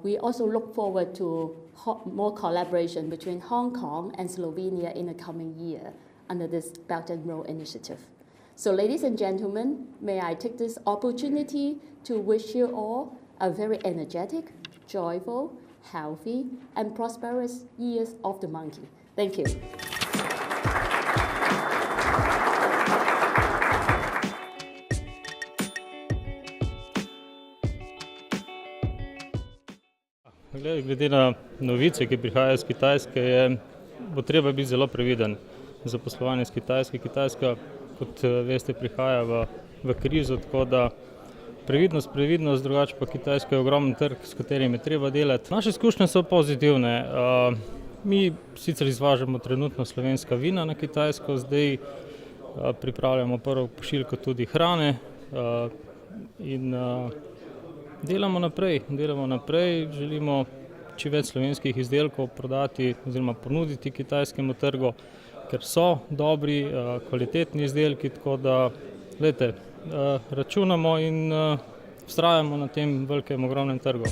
We also look forward to more collaboration between Hong Kong and Slovenia in the coming year under this Belt and Road Initiative. So ladies and gentlemen, may I take this opportunity to wish you all a very energetic, joyful, healthy, and prosperous Years of the Monkey. Thank you. Glede na novice, ki prihajajo iz Kitajske, bo treba biti zelo previden za poslovanje s Kitajske. Kitajska, kot veste, prihaja v krizo, tako da previdnost, drugače pa Kitajska je ogromen trg, s katerim je treba delati. Naše izkušnje so pozitivne. Mi sicer izvažamo trenutno slovenska vina na Kitajsko, zdaj pripravljamo prvo pošiljko tudi hrane in delamo naprej, želimo čim več slovenskih izdelkov prodati oziroma ponuditi kitajskemu trgu, ker so dobri, kvalitetni izdelki, tako da računamo in vztrajamo na tem velikem, ogromnem trgu.